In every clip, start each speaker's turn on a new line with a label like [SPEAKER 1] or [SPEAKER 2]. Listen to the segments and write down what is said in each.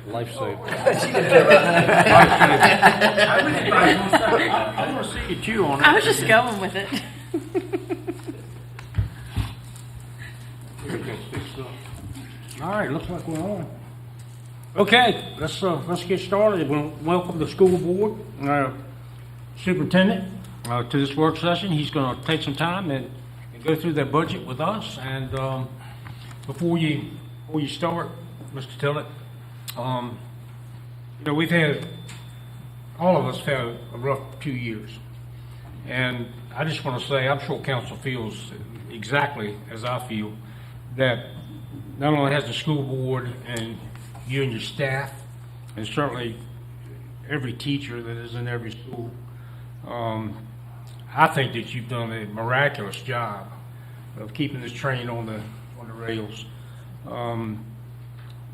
[SPEAKER 1] Lifesaver.
[SPEAKER 2] I want to see you chew on it.
[SPEAKER 3] I was just going with it.
[SPEAKER 2] All right, looks like we're on. Okay, let's get started. We'll welcome the school board, superintendent, to this work session. He's going to take some time and go through their budget with us. And before you start, Mr. Tillett, we've had, all of us had a rough 2 years. And I just want to say, I'm sure council feels exactly as I feel, that not only has the school board and you and your staff, and certainly every teacher that is in every school, I think that you've done a miraculous job of keeping this train on the rails.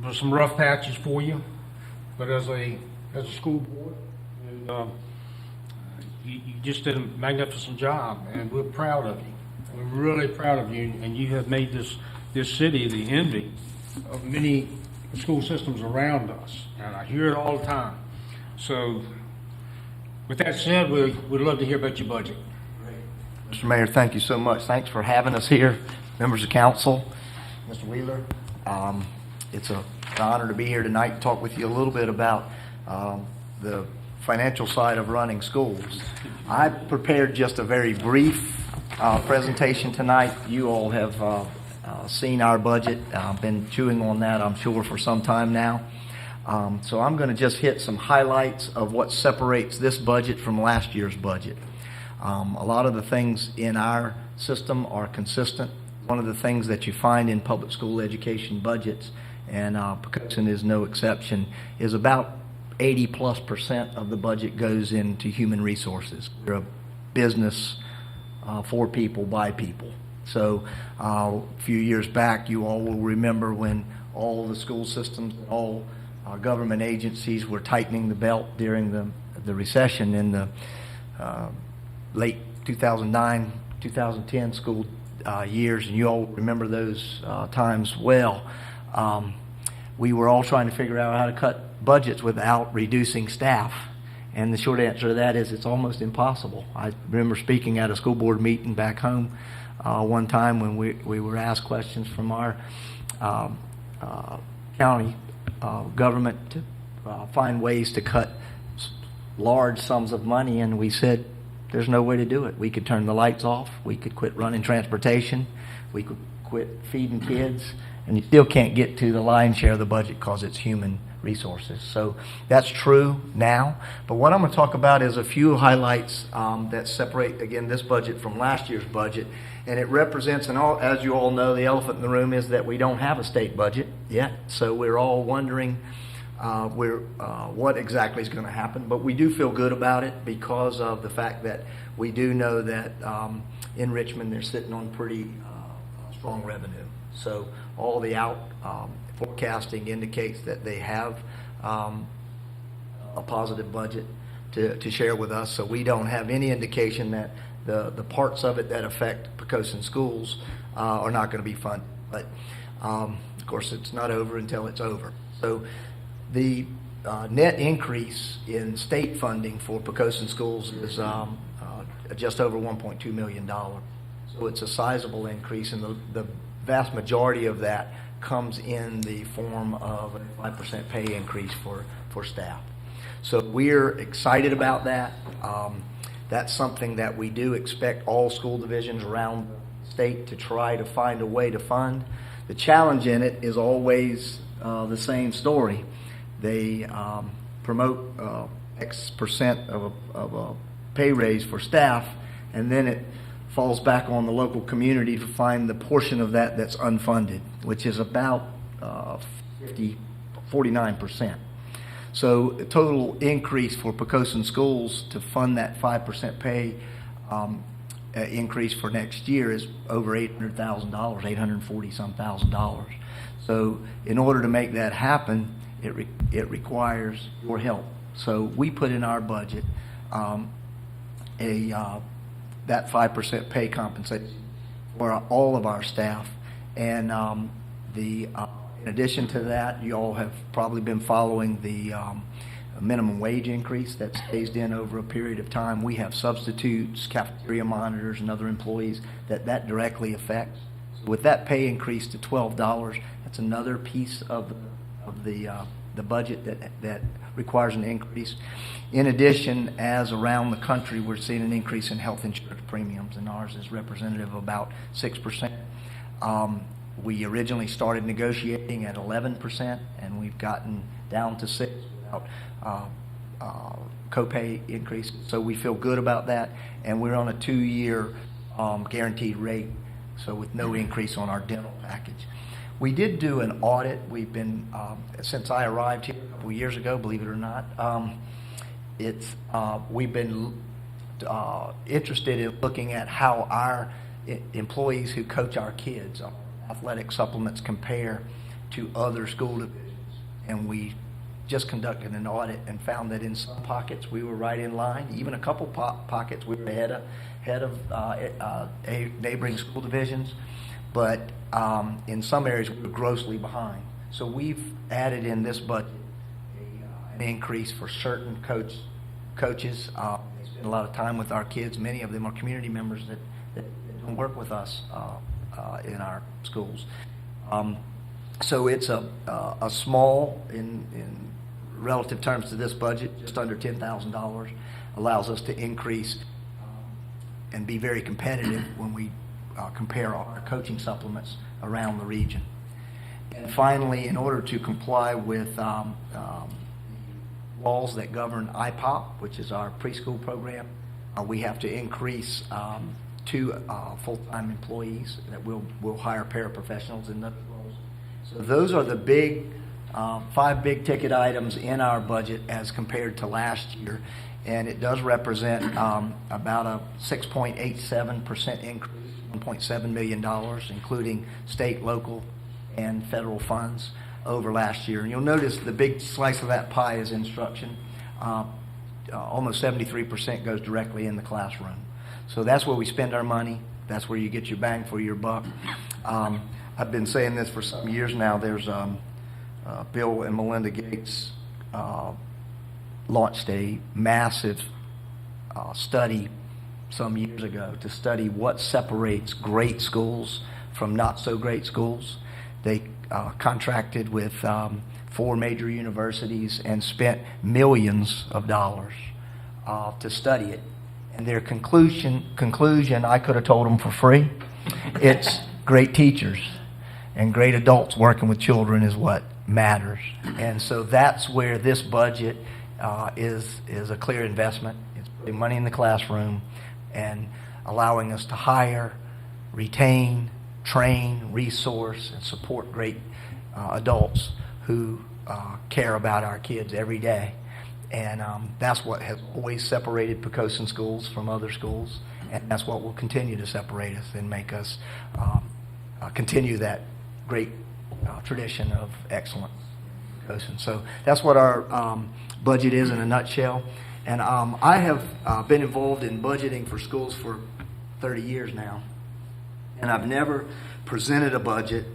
[SPEAKER 2] There's some rough patches for you, but as a school board, and you just did a magnificent job, and we're proud of you. We're really proud of you, and you have made this city the envy of many school systems around us, and I hear it all the time. So, with that said, we'd love to hear about your budget.
[SPEAKER 4] Mr. Mayor, thank you so much. Thanks for having us here, members of council, Mr. Wheeler. It's an honor to be here tonight and talk with you a little bit about the financial side of running schools. I prepared just a very brief presentation tonight. You all have seen our budget. I've been chewing on that, I'm sure, for some time now. So I'm going to just hit some highlights of what separates this budget from last year's budget. A lot of the things in our system are consistent. One of the things that you find in public school education budgets, and Poquoson is no exception, is about 80+% of the budget goes into human resources. We're a business for people, by people. So a few years back, you all will remember when all the school systems, all government agencies were tightening the belt during the recession in the late 2009, 2010 school years, and you all remember those times well. We were all trying to figure out how to cut budgets without reducing staff. And the short answer to that is it's almost impossible. I remember speaking at a school board meeting back home one time when we were asked questions from our county government to find ways to cut large sums of money, and we said there's no way to do it. We could turn the lights off, we could quit running transportation, we could quit feeding kids, and you still can't get to the lion's share of the budget because it's human resources. So that's true now. But what I'm going to talk about is a few highlights that separate, again, this budget from last year's budget. And it represents, and as you all know, the elephant in the room is that we don't have a state budget yet. So we're all wondering what exactly is going to happen. But we do feel good about it because of the fact that we do know that in Richmond they're sitting on pretty strong revenue. So all the forecasting indicates that they have a positive budget to share with us. So we don't have any indication that the parts of it that affect Poquoson schools are not going to be funded. But of course, it's not over until it's over. So the net increase in state funding for Poquoson schools is just over $1.2 million. So it's a sizable increase, and the vast majority of that comes in the form of a 5% pay increase for staff. So we're excited about that. That's something that we do expect all school divisions around the state to try to find a way to fund. The challenge in it is always the same story. They promote X% of a pay raise for staff, and then it falls back on the local community to find the portion of that that's unfunded, which is about 49%. So the total increase for Poquoson schools to fund that 5% pay increase for next year is over $800,000, $840-some thousand. So in order to make that happen, it requires your help. So we put in our budget that 5% pay compensation for all of our staff, and in In addition to that, you all have probably been following the minimum wage increase that's phased in over a period of time. We have substitutes, cafeteria monitors, and other employees that directly affects. With that pay increase to $12, that's another piece of the budget that requires an increase. In addition, as around the country, we're seeing an increase in health insurance premiums, and ours is representative of about 6%. We originally started negotiating at 11%, and we've gotten down to 6% without copay increases. So we feel good about that, and we're on a 2-year guaranteed rate, so with no increase on our dental package. We did do an audit. We've been, since I arrived here a couple years ago, believe it or not, we've been interested in looking at how our employees who coach our kids, our athletic supplements, compare to other school divisions. And we just conducted an audit and found that in some pockets we were right in line. Even a couple pockets we were ahead of neighboring school divisions. But in some areas we were grossly behind. So we've added in this budget an increase for certain coaches. They spend a lot of time with our kids. Many of them are community members that don't work with us in our schools. So it's a small, in relative terms to this budget, just under $10,000, allows us to increase and be very competitive when we compare our coaching supplements around the region. And finally, in order to comply with laws that govern IPOP, which is our preschool program, we have to increase 2 full-time employees that will hire paraprofessionals in those roles. So those are the big 5 big ticket items in our budget as compared to last year, and it does represent about a 6.87% increase, $1.7 million, including state, local, and federal funds over last year. And you'll notice the big slice of that pie is instruction. Almost 73% goes directly in the classroom. So that's where we spend our money. That's where you get your bang for your buck. I've been saying this for some years now. There's Bill and Melinda Gates launched a massive study some years ago to study what separates great schools from not so great schools. They contracted with 4 major universities and spent millions of dollars to study it. And their conclusion, I could have told them for free. It's great teachers and great adults working with children is what matters. And so that's where this budget is a clear investment. It's putting money in the classroom and allowing us to hire, retain, train, resource, and support great adults who care about our kids every day. And that's what has always separated Poquoson schools from other schools, and that's what will continue to separate us and make us continue that great tradition of excellence in Poquoson. So that's what our budget is in a nutshell. And I have been involved in budgeting for schools for 30 years now, and I've never presented a budget,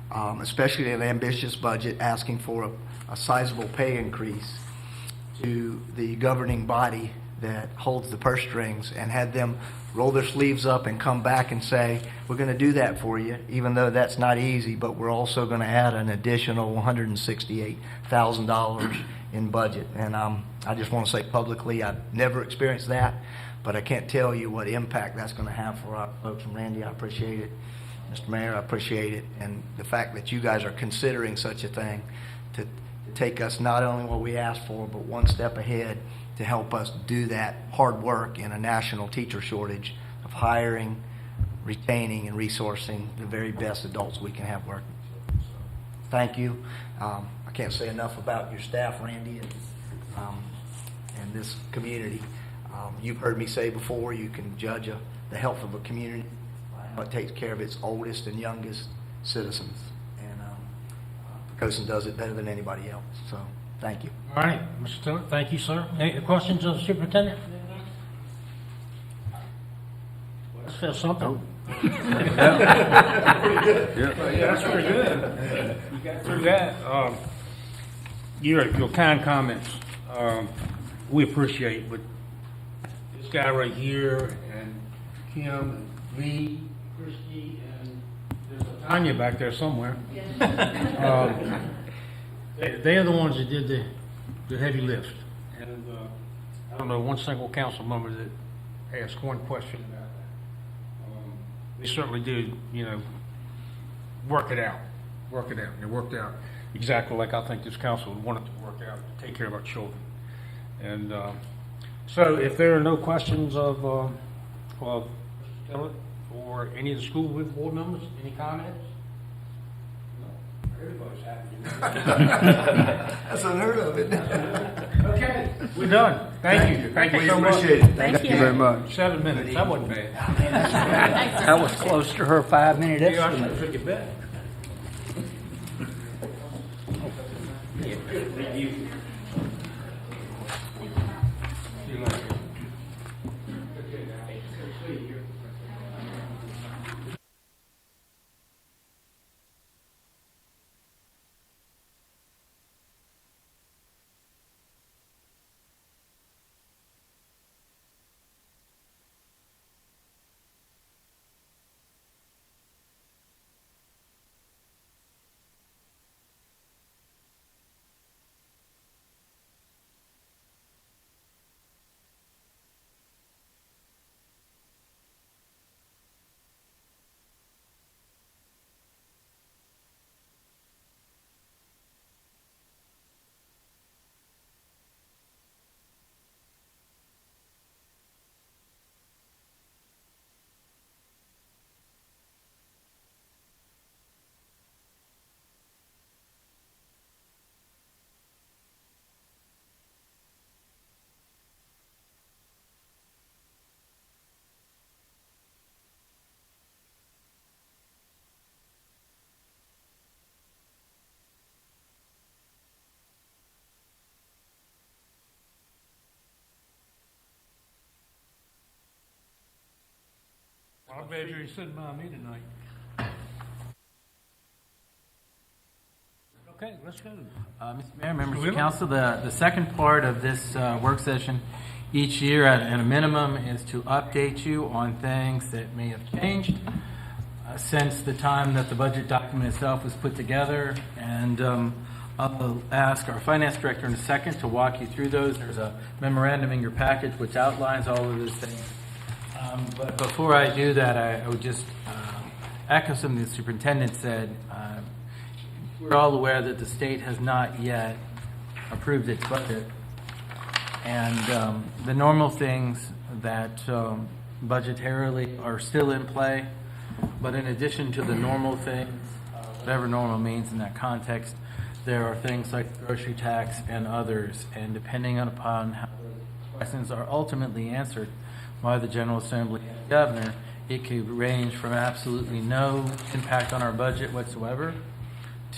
[SPEAKER 4] especially an ambitious budget, asking for a sizable pay increase to the governing body that holds the purse strings and had them roll their sleeves up and come back and say, we're going to do that for you, even though that's not easy, but we're also going to add an additional $168,000 in budget. And I just want to say publicly, I've never experienced that, but I can't tell you what impact that's going to have for our folks. And Randy, I appreciate it. Mr. Mayor, I appreciate it. And the fact that you guys are considering such a thing to take us not only what we asked for, but one step ahead to help us do that hard work in a national teacher shortage of hiring, retaining, and resourcing the very best adults we can have working. So, thank you. I can't say enough about your staff, Randy, and this community. You've heard me say before, you can judge the health of a community by how it takes care of its oldest and youngest citizens. And Poquoson does it better than anybody else. So, thank you.
[SPEAKER 2] All right, Mr. Stewart, thank you, sir. Any questions of the superintendent? Let's feel something.
[SPEAKER 1] Yeah.
[SPEAKER 2] Yeah, that's pretty good. got through that. Your kind comments, we appreciate, but this guy right here and Kim and Lee, Christie, and there's a Tanya back there somewhere. They're the ones that did the heavy lift. And I don't know one single council member that asked one question about that. They certainly did, work it out. It worked out exactly like I think this council would want it to work out, to take care of our children. And so if there are no questions of Mr. Tillett or any of the school board members, any comments? No, everybody's happy.
[SPEAKER 1] That's unheard of, isn't it?
[SPEAKER 2] Okay, we're done. Thank you. Thank you
[SPEAKER 1] We
[SPEAKER 2] so much.
[SPEAKER 1] appreciate it.
[SPEAKER 3] Thank you.
[SPEAKER 1] very much.
[SPEAKER 2] 7 minutes, that wasn't bad.
[SPEAKER 3] That was close to her 5-minute
[SPEAKER 2] Yeah, I should
[SPEAKER 3] estimate.
[SPEAKER 2] have took it back. Thank you. See you later. I'm glad you're sitting by me tonight. Okay, let's go.
[SPEAKER 5] Mr. Mayor, members of council, the second part of this work session each year at a minimum is to update you on things that may have changed since the time that the budget document itself was put together. And I'll ask our finance director in a second to walk you through those. There's a memorandum in your package which outlines all of those things. But before I do that, I would just echo something the superintendent said. We're all aware that the state has not yet approved its budget. And the normal things that budgetarily are still in play. But in addition to the normal things, whatever normal means in that context, there are things like the grocery tax and others. And depending upon how those questions are ultimately answered by the General Assembly and the Governor, it could range from absolutely no impact on our budget whatsoever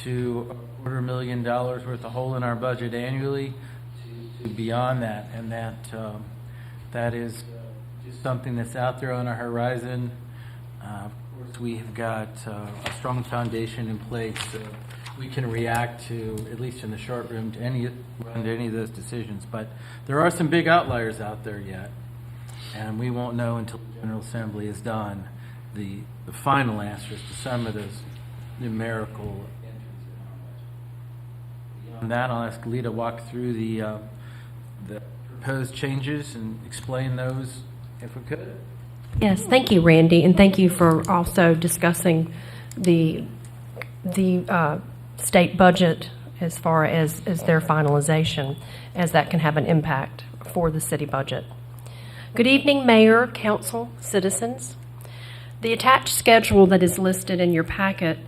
[SPEAKER 5] to $250,000 worth of hole in our budget annually to beyond that. And that is just something that's out there on our horizon. Of course, we have got a strong foundation in place so we can react to, at least in the short run, to any of those decisions. But there are some big outliers out there yet. And we won't know until the General Assembly is done the final answers to some of those numerical entries in our budget. Beyond that, I'll ask Lee to walk through the proposed changes and explain those if we could.
[SPEAKER 6] Yes, thank you, Randy, and thank you for also discussing the state budget as far as their finalization, as that can have an impact for the city budget. Good evening, Mayor, Council, citizens. The attached schedule that is listed in your packet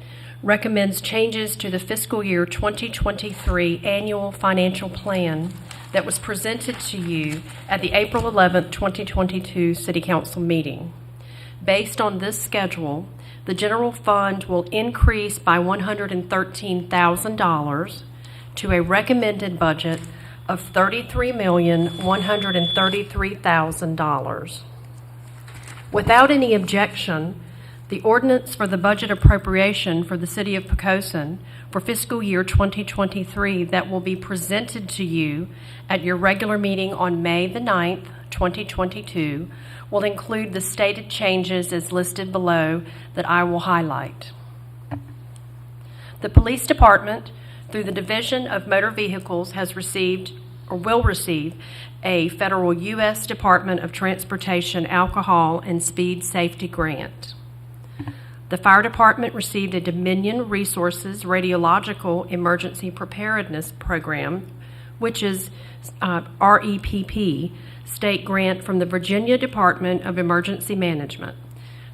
[SPEAKER 6] recommends changes to the fiscal year 2023 annual financial plan that was presented to you at the April 11, 2022 City Council meeting. Based on this schedule, the general fund will increase by $113,000 to a recommended budget of $33,133,000. Without any objection, The ordinance for the budget appropriation for the City of Poquoson for fiscal year 2023 that will be presented to you at your regular meeting on May the 9th, 2022, will include the stated changes as listed below that I will highlight. The Police Department, through the Division of Motor Vehicles, has received or will receive a federal U.S. Department of Transportation Alcohol and Speed Safety Grant. The Fire Department received a Dominion Resources Radiological Emergency Preparedness Program, which is REPP, state grant from the Virginia Department of Emergency Management.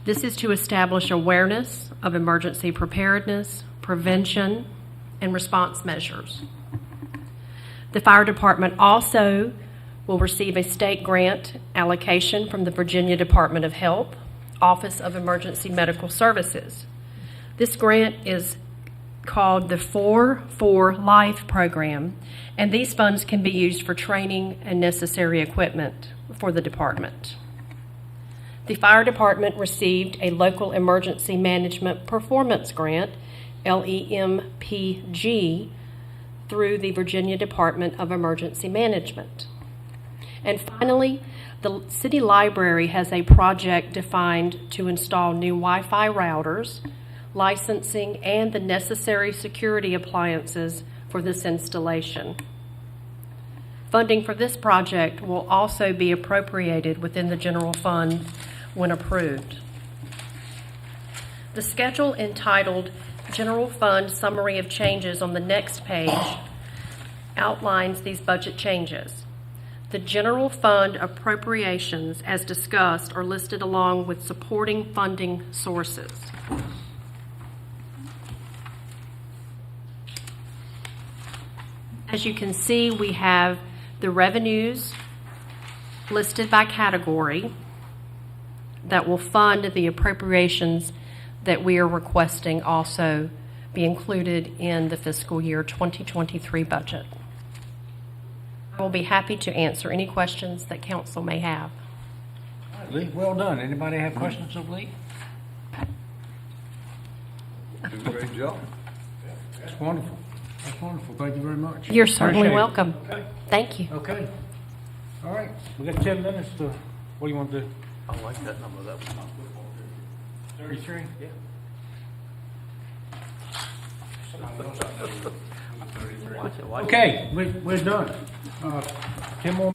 [SPEAKER 6] This is to establish awareness of emergency preparedness, prevention, and response measures. The Fire Department also will receive a state grant allocation from the Virginia Department of Health, Office of Emergency Medical Services. This grant is called the 4 Life program, and these funds can be used for training and necessary equipment for the department. The Fire Department received a Local Emergency Management Performance Grant, LEMPG, through the Virginia Department of Emergency Management. And finally, the City Library has a project defined to install new Wi-Fi routers, licensing, and the necessary security appliances for this installation. Funding for this project will also be appropriated within the general fund when approved. The schedule entitled General Fund Summary of Changes on the next page outlines these budget changes. The general fund appropriations, as discussed, are listed along with supporting funding sources. As you can see, we have the revenues listed by category that will fund the appropriations that we are requesting also be included in the fiscal year 2023 budget. I will be happy to answer any questions that council may have.
[SPEAKER 2] All right, Lee, well done. Anybody have questions of Lee?
[SPEAKER 1] Do a great job.
[SPEAKER 2] That's wonderful. That's wonderful. Thank you very much.
[SPEAKER 6] You're certainly
[SPEAKER 2] Appreciate it.
[SPEAKER 6] welcome.
[SPEAKER 2] Okay.
[SPEAKER 6] Thank you.
[SPEAKER 2] Okay. All right. We got 10 minutes to, what do you want to do?
[SPEAKER 1] I like that number. That was
[SPEAKER 2] 33? Yeah. Okay, we're done. 10 more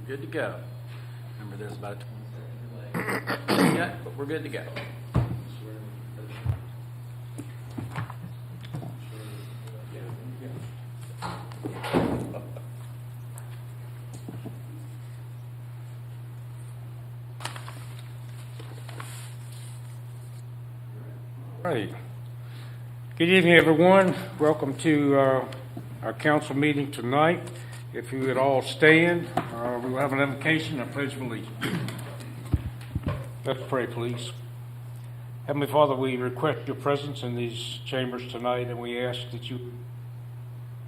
[SPEAKER 5] we're good to go. Remember, there's about a 20 second delay. Yeah, but we're good to go.
[SPEAKER 2] Right. Good evening, everyone. Welcome to our council meeting tonight. If you would all stand, we will have an invocation and pledge of allegiance. Let's pray, please. Heavenly Father, we request your presence in these chambers tonight, and we ask that you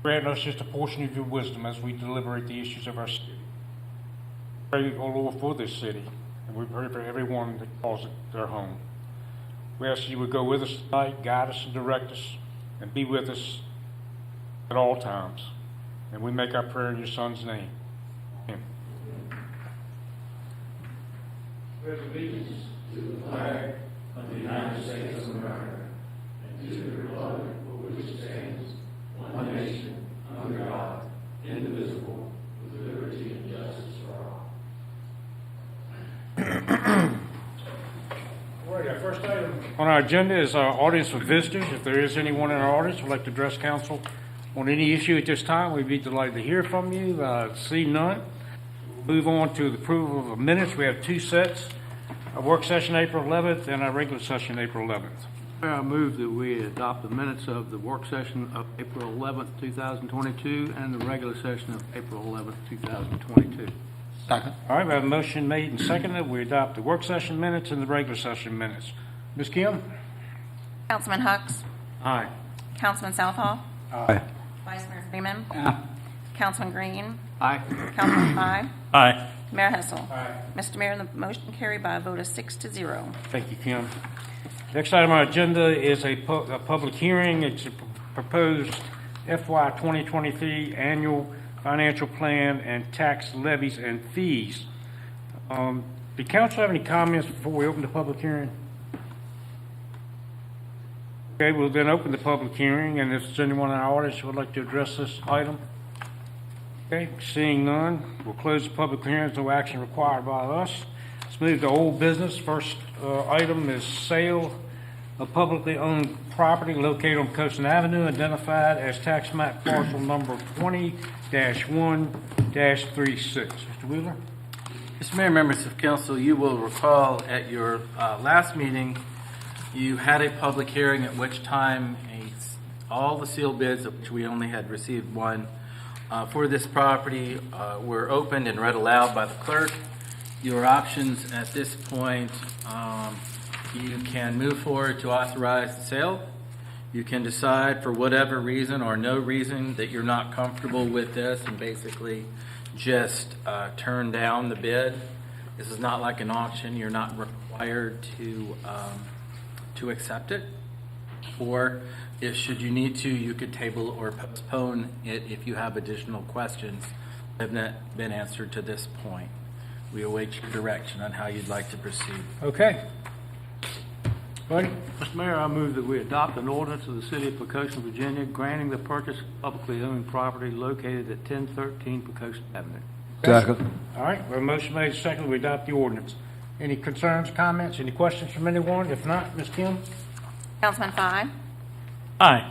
[SPEAKER 2] grant us just a portion of your wisdom as we deliberate the issues of our city. Pray, O Lord, for this city, and we pray for everyone that calls it their home. We ask you would go with us tonight, guide us and direct us, and be with us at all times. And we make our prayer in your Son's name. Amen. Pledge allegiance to the flag of the United States of America and to the republic for which it stands, one nation, under God, indivisible, with liberty and justice for all. All right, our first item on our agenda is our audience of visitors. If there is anyone in our audience who would like to address council on any issue at this time, we'd be delighted to hear from you. See none. We'll move on to the approval of minutes. We have two sets, a work session April 11th and a regular session April 11th.
[SPEAKER 7] I move that we adopt the minutes of the work session of April 11th, 2022, and the regular session of April 11th, 2022.
[SPEAKER 3] Second.
[SPEAKER 2] All right, we have a motion made and seconded. We adopt the work session minutes and the regular session minutes. Ms. Kim?
[SPEAKER 8] Councilman Hux,
[SPEAKER 2] Aye.
[SPEAKER 8] Councilman Southall,
[SPEAKER 3] Aye.
[SPEAKER 8] Vice Mayor Freeman,
[SPEAKER 3] Aye.
[SPEAKER 8] Councilman Green,
[SPEAKER 7] Aye.
[SPEAKER 8] Councilman Fye,
[SPEAKER 2] Aye.
[SPEAKER 8] Mayor Hessel.
[SPEAKER 2] Aye.
[SPEAKER 8] Mr. Mayor, the motion carried by a vote of 6-0.
[SPEAKER 2] Thank you, Kim. Next item on our agenda is a public hearing. It's a proposed FY 2023 annual financial plan and tax levies and fees. Did council have any comments before we open the public hearing? Okay, we'll then open the public hearing, and if there's anyone in our audience who would like to address this item. Okay, seeing none, we'll close the public hearing. There's no action required by us. Let's move to old business. First item is sale of publicly owned property located on Poquoson Avenue, identified as tax map parcel number 20-1-36. Mr. Wheeler?
[SPEAKER 5] Mr. Mayor, members of council, you will recall at your last meeting, you had a public hearing at which time all the sealed bids, of which we only had received one, for this property were opened and read aloud by the clerk. Your options at this point, you can move forward to authorize the sale. You can decide for whatever reason or no reason that you're not comfortable with this and basically just turn down the bid. This is not like an auction. You're not required to accept it. Or if should you need to, you could table or postpone it if you have additional questions that have not been answered to this point. We await your direction on how you'd like to proceed.
[SPEAKER 2] Okay. Buddy?
[SPEAKER 7] Mr. Mayor, I move that we adopt an ordinance of the City of Poquoson, Virginia, granting the purchase of publicly owned property located at 1013 Poquoson Avenue.
[SPEAKER 3] Second.
[SPEAKER 2] All right, we have a motion made, second, we adopt the ordinance. Any concerns, comments, any questions from anyone? If not, Ms. Kim?
[SPEAKER 8] Councilman Fye,
[SPEAKER 2] Aye.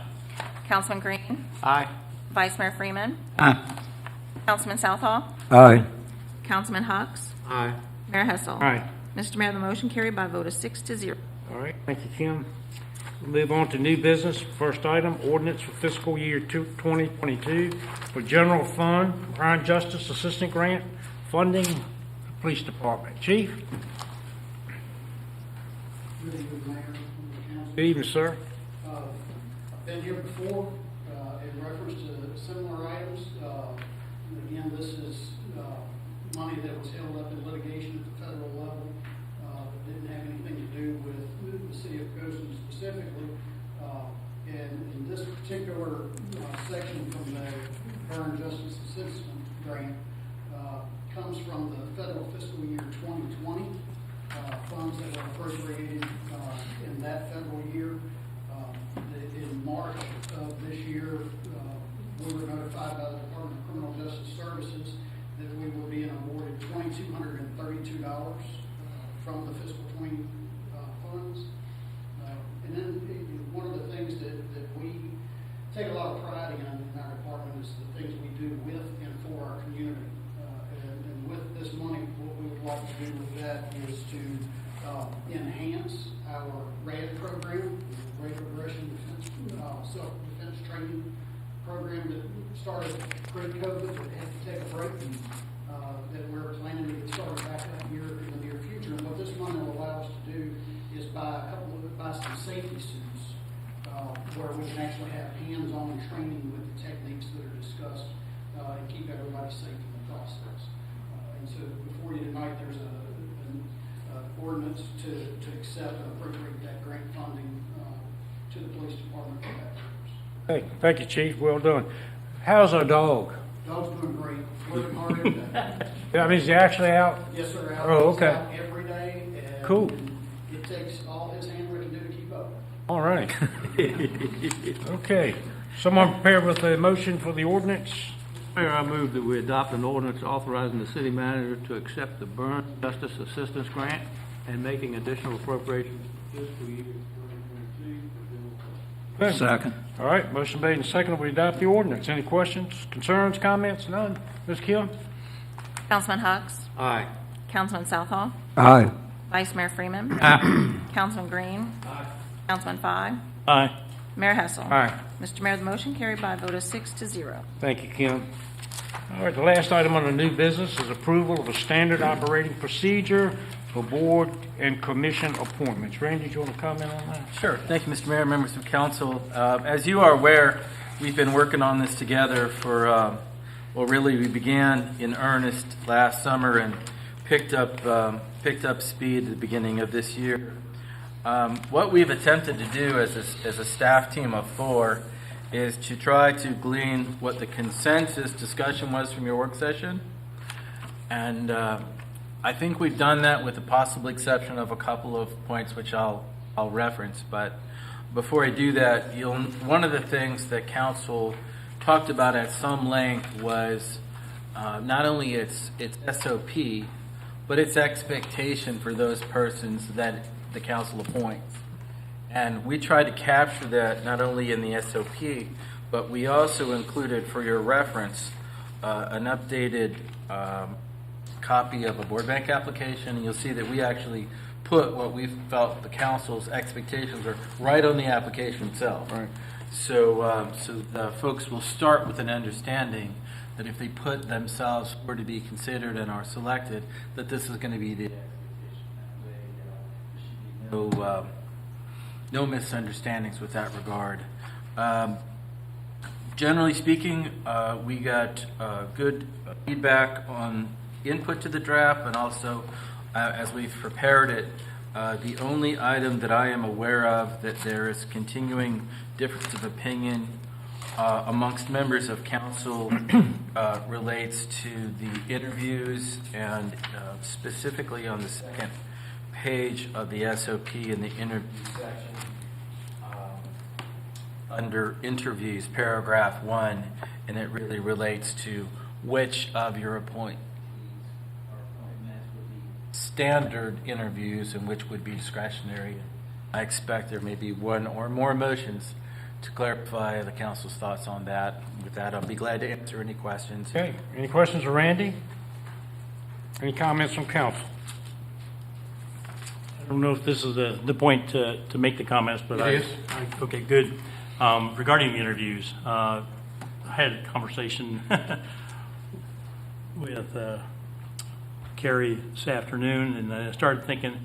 [SPEAKER 8] Councilman Green,
[SPEAKER 7] Aye.
[SPEAKER 8] Vice Mayor Freeman,
[SPEAKER 3] Aye.
[SPEAKER 8] Councilman Southall,
[SPEAKER 3] Aye.
[SPEAKER 8] Councilman Hux,
[SPEAKER 7] Aye.
[SPEAKER 8] Mayor Hessel.
[SPEAKER 2] Aye.
[SPEAKER 8] Mr. Mayor, the motion carried by a vote of 6-0.
[SPEAKER 2] All right, thank you, Kim. We'll move on to new business. First item, ordinance for fiscal year 2022 for general fund, Crime Justice Assistant Grant, funding, Police Department. Chief?
[SPEAKER 9] Good evening, Mayor, and Council.
[SPEAKER 2] Good evening, sir.
[SPEAKER 9] I've been here before in reference to similar items. Again, this is money that was held up in litigation at the federal level that didn't have anything to do with the city of Poquoson specifically. And in this particular section from the Crime Justice Assistant Grant comes from the federal fiscal year 2020 funds that were appropriated in that federal year. In March of this year, we were notified by the Department of Criminal Justice Services that we were being awarded training program that started pre-COVID, that had to take a break, and that we're planning to get started back up here in the near future. And what this money will allow us to do is buy some safety suits, where we can actually have hands-on training with the techniques that are discussed, and keep everybody safe in the process. And so before you tonight, there's an ordinance to accept and appropriate that grant funding to the police department for that purpose.
[SPEAKER 2] Hey, thank you, Chief. Well done. How's our dog?
[SPEAKER 9] Dog's doing great. Working hard every day.
[SPEAKER 2] Yeah, I mean, is he actually out?
[SPEAKER 9] Yes, sir. Out.
[SPEAKER 2] Oh,
[SPEAKER 9] He's
[SPEAKER 2] okay.
[SPEAKER 9] out every day. And
[SPEAKER 2] Cool.
[SPEAKER 9] It takes all his handwriting can do to keep up.
[SPEAKER 2] All right. Okay. Someone prepared with a motion for the ordinance?
[SPEAKER 7] Mayor, I move that we adopt an ordinance authorizing the city manager to accept the Burn Justice Assistance Grant and making additional appropriations for fiscal year 2022.
[SPEAKER 3] Second.
[SPEAKER 2] All right, motion made and seconded. We adopt the ordinance. Any questions, concerns, comments? None. Ms. Kim?
[SPEAKER 8] Councilman Hux,
[SPEAKER 7] Aye.
[SPEAKER 8] Councilman Southall,
[SPEAKER 3] Aye.
[SPEAKER 8] Vice Mayor Freeman, Councilman Green, Councilman Fye,
[SPEAKER 2] Aye.
[SPEAKER 8] Mayor Hessel.
[SPEAKER 2] Aye.
[SPEAKER 8] Mr. Mayor, the motion carried by a vote of 6-0.
[SPEAKER 2] Thank you, Kim. All right, the last item on the new business is approval of a standard operating procedure for board and commission appointments. Randy, do you want to comment on that?
[SPEAKER 5] Sure. Thank you, Mr. Mayor, members of council. As you are aware, we've been working on this together for, well, really, we began in earnest last summer and picked up speed at the beginning of this year. What we've attempted to do as a staff team of 4 is to try to glean what the consensus discussion was from your work session. And I think we've done that with the possible exception of a couple of points which I'll reference. But before I do that, one of the things that council talked about at some length was not only its SOP, but its expectation for those persons that the council appoints. And we tried to capture that not only in the SOP, but we also included, for your reference, an updated copy of a board bank application. And you'll see that we actually put what we felt the council's expectations are right on the application itself.
[SPEAKER 2] Right.
[SPEAKER 5] So the folks will start with an understanding that if they put themselves forward to be considered and are selected, that this is going to be the expectation. That way, there should be no misunderstandings with that regard. Generally speaking, we got good feedback on input to the draft, and also as we've prepared it, the only item that I am aware of that there is continuing difference of opinion amongst members of council relates to the interviews, and specifically on the second page of the SOP in the interview section, under interviews, paragraph 1, and it really relates to which of your appointments would be standard interviews and which would be discretionary. I expect there may be one or more motions to clarify the council's thoughts on that. With that, I'll be glad to answer any questions.
[SPEAKER 2] Okay, any questions for Randy? Any comments from council?
[SPEAKER 10] I don't know if this is the point to make the comments, but
[SPEAKER 2] It is.
[SPEAKER 10] okay, good. Regarding the interviews, I had a conversation with Carrie this afternoon, and I started thinking,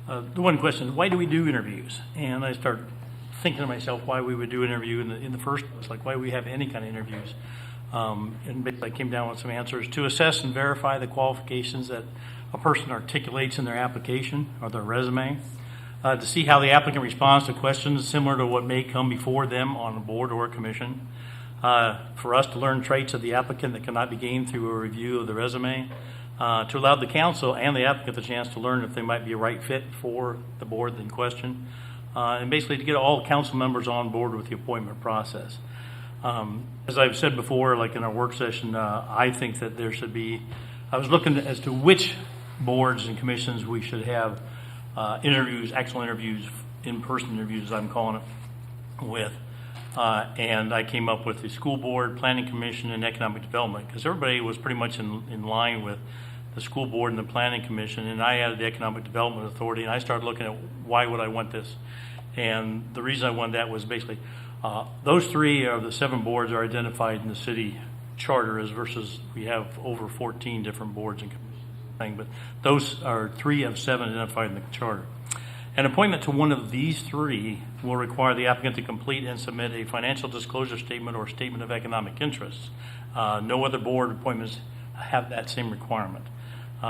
[SPEAKER 10] the one question, why do we do interviews? And I started thinking to myself why we would do an interview in the first place, like why we have any kind of interviews. And basically I came down with some answers: to assess and verify the qualifications that a person articulates in their application or their resume, to see how the applicant responds to questions similar to what may come before them on a board or a commission, for us to learn traits of the applicant that cannot be gained through a review of the resume, to allow the council and the applicant the chance to learn if they might be a right fit for the board in question, and basically to get all council members on board with the appointment process. As I've said before, like in our work session, I think that there should be, I was looking as to which boards and commissions we should have interviews, actual interviews, in-person interviews, as I'm calling it, with. And I came up with the school board, planning commission, and economic development, because everybody was pretty much in line with the school board and the planning commission, and I added the economic development authority, and I started looking at why would I want this. And the reason I wanted that was basically Those 3 of the 7 boards are identified in the city charter as versus we have over 14 different boards and commissions. But those are 3 of 7 identified in the charter. An appointment to one of these 3 will require the applicant to complete and submit a financial disclosure statement or statement of economic interests. No other board appointments have that same requirement.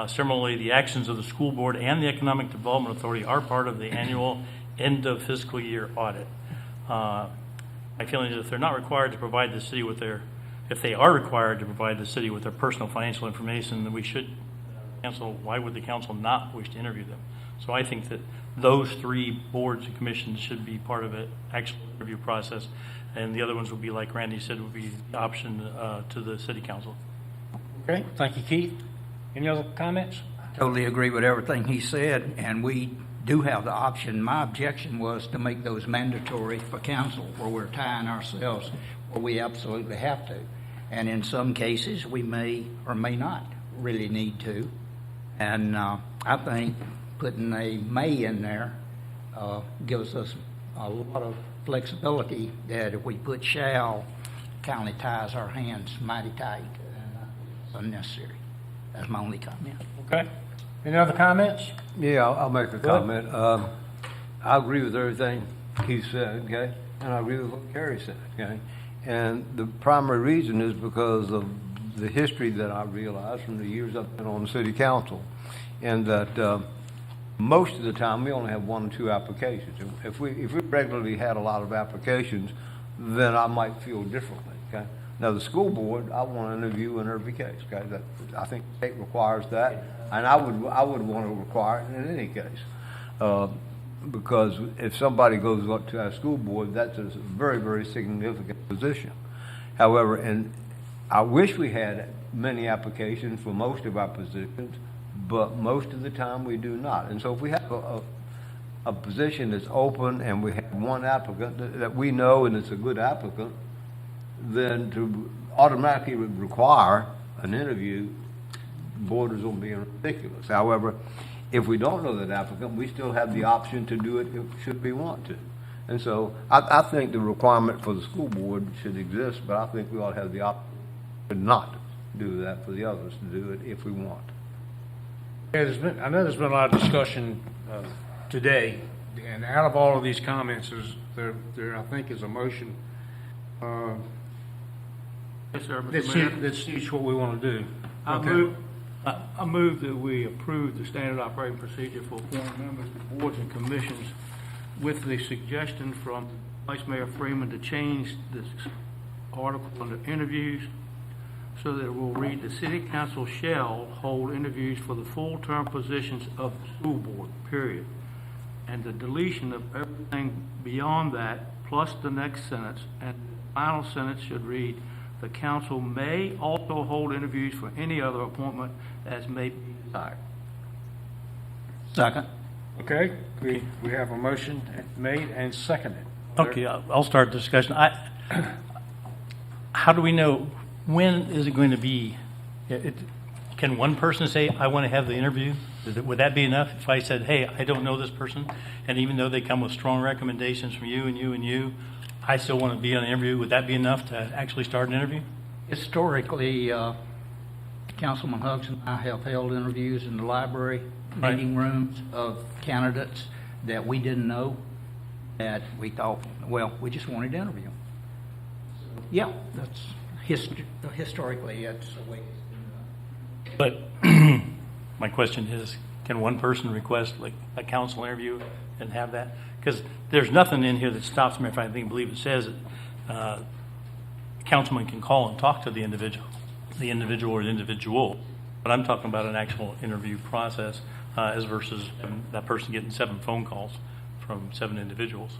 [SPEAKER 10] Similarly, the actions of the school board and the Economic Development Authority are part of the annual end of fiscal year audit. My feeling is if they're not required to provide the city with their, if they are required to provide the city with their personal financial information, then we should cancel. Why would the council not wish to interview them? So I think that those 3 boards and commissions should be part of an actual interview process, and the other ones would be, like Randy said, would be the option to the city council.
[SPEAKER 2] Okay, thank you, Keith. Any other comments?
[SPEAKER 3] Totally agree with everything he said, and we do have the option. My objection was to make those mandatory for council, where we're tying ourselves where we absolutely have to. And in some cases, we may or may not really need to. And I think putting a may in there gives us a lot of flexibility that if we put shall, kind of ties our hands mighty tight, and it's unnecessary. That's my only comment.
[SPEAKER 2] Okay. Any other comments?
[SPEAKER 1] Yeah, I'll make a comment. I agree with everything he said, okay? And I agree with what Kerry said, okay? And the primary reason is because of the history that I realized from the years I've been on the city council, and that most of the time we only have 1 or 2 applications. If we regularly had a lot of applications, then I might feel differently, okay? Now, the school board, I want to interview in every case, okay? I think the state requires that, and I would want to require it in any case. Because if somebody goes up to our school board, that's a very, very significant position. However, and I wish we had many applications for most of our positions, but most of the time we do not. And so if we have a position that's open and we have 1 applicant that we know and it's a good applicant, then to automatically require an interview borders on being ridiculous. However, if we don't know that applicant, we still have the option to do it should we want to. And so I think the requirement for the school board should exist, but I think we ought to have the option to not do that for the others to do it if we want.
[SPEAKER 2] Yeah, I know there's been a lot of discussion today, and out of all of these comments, there I think is a motion
[SPEAKER 7] Yes, sir, Mr. Mayor.
[SPEAKER 2] that states what we want to do.
[SPEAKER 7] I move that we approve the standard operating procedure for appointing members to boards and commissions with the suggestion from Vice Mayor Freeman to change this article under interviews so that it will read, the city council shall hold interviews for the full-term positions of the school board, period. And the deletion of everything beyond that, plus the next sentence, and the final sentence should read, the council may also hold interviews for any other appointment as may be desired.
[SPEAKER 3] Second.
[SPEAKER 2] Okay, we have a motion made and seconded.
[SPEAKER 10] Okay, I'll start the discussion. How do we know, when is it going to be? Can one person say, I want to have the interview? Would that be enough if I said, hey, I don't know this person, and even though they come with strong recommendations from you and you and you, I still want to be on the interview? Would that be enough to actually start an interview?
[SPEAKER 3] Historically, Councilman Hugs and I have held interviews in the library,
[SPEAKER 10] Right.
[SPEAKER 3] meeting rooms of candidates that we didn't know, that we thought, well, we just wanted to interview them. Yeah, that's historically, that's the way it's been done.
[SPEAKER 10] But my question is, can one person request like a council interview and have that? Because there's nothing in here that stops me if I believe it says that councilman can call and talk to the individual or the individual. But I'm talking about an actual interview process as versus that person getting 7 phone calls from 7 individuals.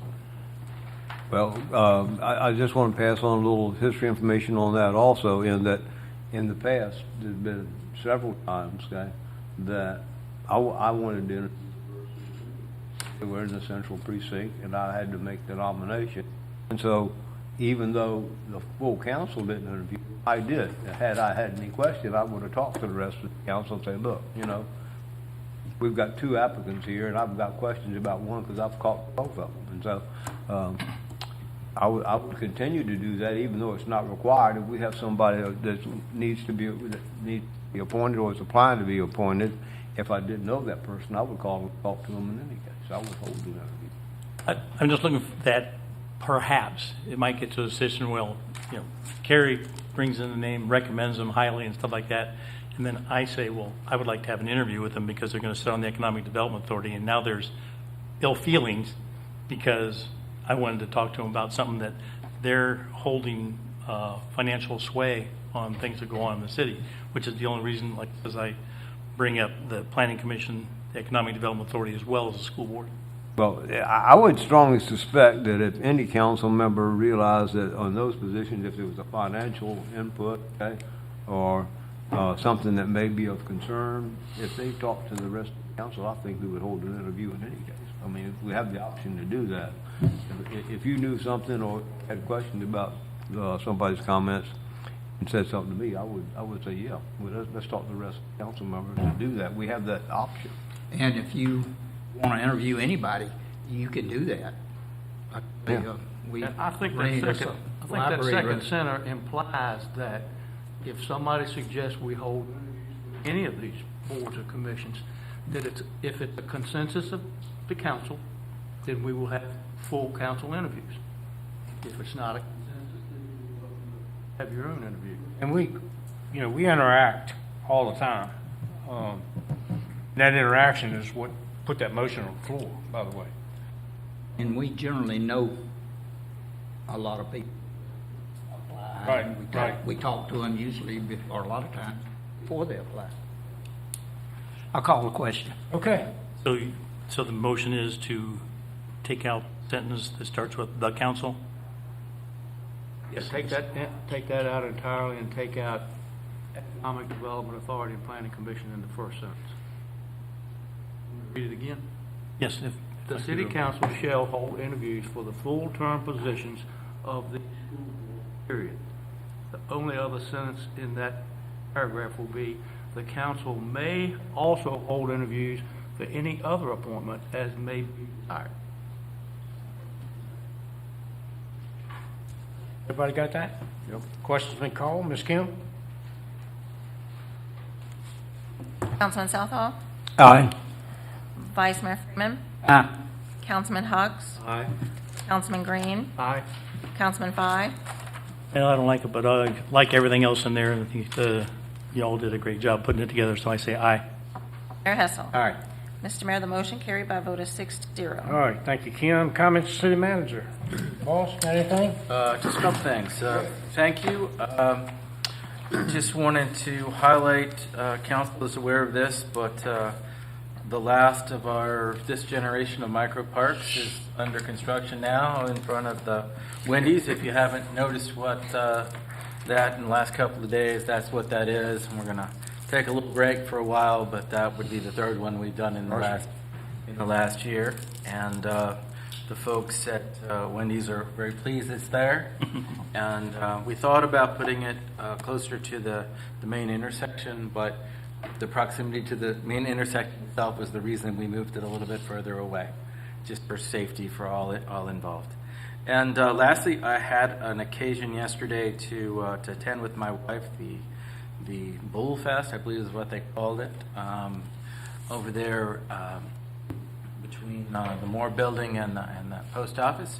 [SPEAKER 1] Well, I just want to pass on a little history information on that also, in that in the past, there's been several times, okay, that I wanted to interview. They were in the central precinct, and I had to make the nomination. And so, even though the full council didn't interview, I did. Had I had any question, I would have talked to the rest of the council and say, look, you know, we've got 2 applicants here, and I've got questions about one because I've caught both of them. And so, I would continue to do that, even though it's not required. If we have somebody that needs to be appointed or is applying to be appointed, if I didn't know that person, I would call and talk to them in any case. I would hold an interview.
[SPEAKER 10] I'm just looking for that, perhaps, it might get to a decision, well, Carrie brings in the name, recommends them highly and stuff like that, and then I say, well, I would like to have an interview with them because they're going to sit on the Economic Development Authority, and now there's ill feelings because I wanted to talk to them about something that they're holding financial sway on things that go on in the city, which is the only reason, like, as I bring up the Planning Commission, the Economic Development Authority, as well as the school board.
[SPEAKER 1] Well, I would strongly suspect that if any council member realized that on those positions, if there was a financial input, okay, or something that may be of concern, if they talked to the rest of the council, I think we would hold an interview in any case. I mean, if we have the option to do that. If you knew something or had questions about somebody's comments and said something to me, I would say, yeah, well, let's talk to the rest of the council members to do that. We have that option.
[SPEAKER 3] And if you want to interview anybody, you can do that. We
[SPEAKER 7] And I think that
[SPEAKER 3] rented us
[SPEAKER 7] second,
[SPEAKER 3] a
[SPEAKER 7] I think that
[SPEAKER 3] library
[SPEAKER 7] second
[SPEAKER 3] room.
[SPEAKER 7] center implies that if somebody suggests we hold any of these boards or commissions, that if it's a consensus of the council, then we will have full council interviews. If it's not a consensus, then you will have your own interview.
[SPEAKER 2] And we interact all the time. That interaction is what put that motion on the floor, by the way.
[SPEAKER 3] And we generally know a lot of people.
[SPEAKER 2] Right,
[SPEAKER 3] And
[SPEAKER 2] right.
[SPEAKER 3] we talk to them usually, or a lot of times, before they apply. I'll call the question.
[SPEAKER 2] Okay.
[SPEAKER 10] So the motion is to take out sentence that starts with the council?
[SPEAKER 7] Yes, take that out entirely and take out Economic Development Authority and Planning Commission in the first sentence. Read it again.
[SPEAKER 10] Yes, if
[SPEAKER 7] The city council shall hold interviews for the full-term positions of the school board, period. The only other sentence in that paragraph will be, the council may also hold interviews for any other appointment as may be desired.
[SPEAKER 2] Everybody got that? Yep. Questions been called? Ms. Kim?
[SPEAKER 8] Councilman Southall,
[SPEAKER 3] Aye.
[SPEAKER 8] Vice Mayor Freeman,
[SPEAKER 3] Aye.
[SPEAKER 8] Councilman Hugs,
[SPEAKER 2] Aye.
[SPEAKER 8] Councilman Green,
[SPEAKER 7] Aye.
[SPEAKER 8] Councilman Fye,
[SPEAKER 10] well, I don't like it, but I like everything else in there. I think you all did a great job putting it together, so I say aye.
[SPEAKER 8] Mayor Hessel.
[SPEAKER 2] Aye.
[SPEAKER 8] Mr. Mayor, the motion carried by a vote of 6-0.
[SPEAKER 2] All right, thank you, Kim. Comments, city manager? Boss, got anything?
[SPEAKER 5] Just a couple things. Thank you. Just wanted to highlight, council is aware of this, but the last of this generation of micro parks is under construction now in front of the Wendy's. If you haven't noticed what that in the last couple of days, that's what that is. And we're going to take a little break for a while, but that would be the third one we've done in the last year. And the folks at Wendy's are very pleased it's there. And we thought about putting it closer to the main intersection, but the proximity to the main intersection itself was the reason we moved it a little bit further away, just for safety for all involved. And lastly, I had an occasion yesterday to attend with my wife the Bull Fest, I believe is what they called it, over there between the Moore Building and the post office.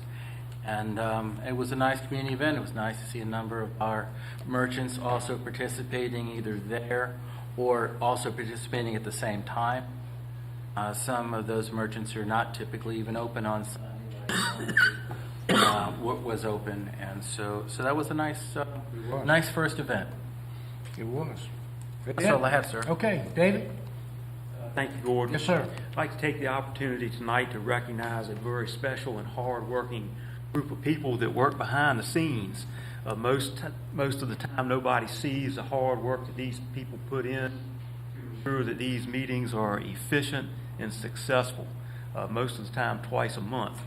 [SPEAKER 5] And it was a nice community event. It was nice to see a number of our merchants also participating either there or also participating at the same time. Some of those merchants are not typically even open on Sunday. Was open, and so that was a nice first event.
[SPEAKER 2] It was.
[SPEAKER 5] That's all I have, sir.
[SPEAKER 2] Okay, David?
[SPEAKER 11] Thank you, Gordon.
[SPEAKER 2] Yes, sir.
[SPEAKER 11] I'd like to take the opportunity tonight to recognize a very special and hard-working group of people that work behind the scenes. Most of the time, nobody sees the hard work that these people put in to ensure that these meetings are efficient and successful, most of the time twice a month.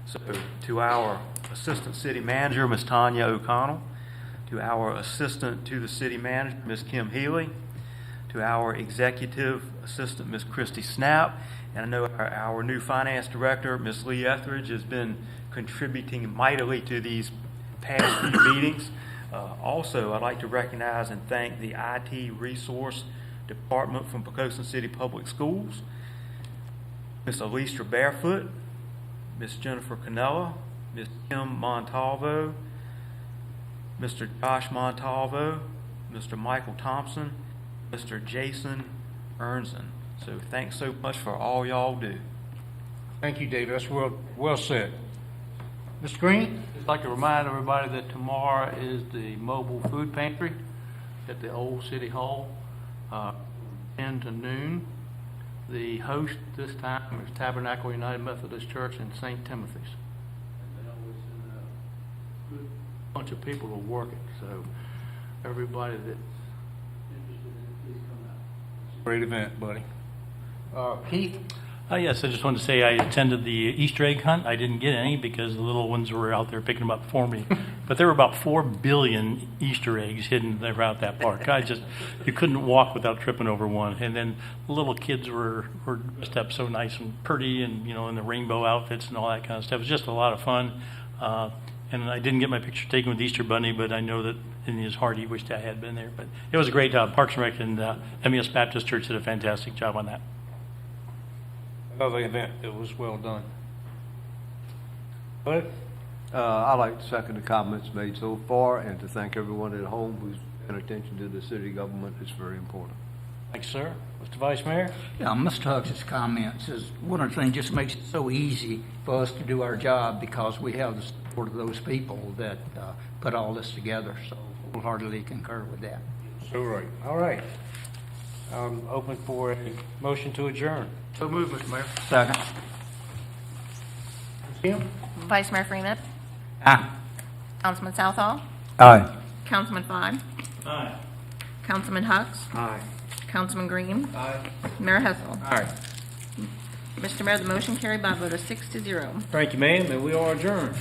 [SPEAKER 11] So to our Assistant City Manager, Ms. Tanya O'Connell, to our Assistant to the City Manager, Ms. Kim Healy, to our Executive Assistant, Ms. Christy Snap, and I know our new Finance Director, Ms. Lee Etheridge, has been contributing mightily to these past few meetings. Also, I'd like to recognize and thank the IT Resource Department from Poquoson City Public Schools, Ms. Alicia Barefoot, Ms. Jennifer Canella, Ms. Kim Montalvo, Mr. Josh Montalvo, Mr. Michael Thompson, Mr. Jason Ernson. So thanks so much for all y'all do.
[SPEAKER 2] Thank you, David. That's well said. Mr. Green?
[SPEAKER 7] Just like to remind everybody that tomorrow is the mobile food pantry at the old city hall, 10 to noon. The host this time is Tabernacle United Methodist Church in St. Timothy's. And they always send a good bunch of people to work it, so everybody that's interested in it, please come out.
[SPEAKER 2] Great event, buddy. Keith?
[SPEAKER 10] Yes, I just wanted to say I attended the Easter egg hunt. I didn't get any because the little ones were out there picking them up for me. But there were about 4 billion Easter eggs hidden throughout that park. You couldn't walk without tripping over one. And then the little kids were dressed up so nice and pretty and, in the rainbow outfits and all that kind of stuff. It was just a lot of fun. And I didn't get my picture taken with the Easter Bunny, but I know that in his heart he wished I had been there. But it was a great job. Parks and Rec and MES Baptist Church did a fantastic job on that.
[SPEAKER 2] Another event that was well done. Bud?
[SPEAKER 1] I'd like to second the comments made so far and to thank everyone at home who's paying attention to the city government. It's very important.
[SPEAKER 2] Thanks, sir. Mr. Vice Mayor?
[SPEAKER 3] Yeah, Mr. Hugs' comments is one of the things just makes it so easy for us to do our job because we have the support of those people that put all this together. So wholeheartedly concur with that.
[SPEAKER 2] So right. All right. Open for a motion to adjourn.
[SPEAKER 7] So move, Mr. Mayor.
[SPEAKER 3] Second.
[SPEAKER 2] Kim?
[SPEAKER 8] Vice Mayor Freeman.
[SPEAKER 3] Aye.
[SPEAKER 8] Councilman Southall.
[SPEAKER 1] Aye.
[SPEAKER 8] Councilman Fine.
[SPEAKER 7] Aye.
[SPEAKER 8] Councilman Hucks.
[SPEAKER 2] Aye.
[SPEAKER 8] Councilman Green.
[SPEAKER 7] Aye.
[SPEAKER 8] Mayor Hessel.
[SPEAKER 2] All right.
[SPEAKER 8] Mr. Mayor, the motion carried by a vote of 6-0.
[SPEAKER 2] Thank you, ma'am, and we are adjourned.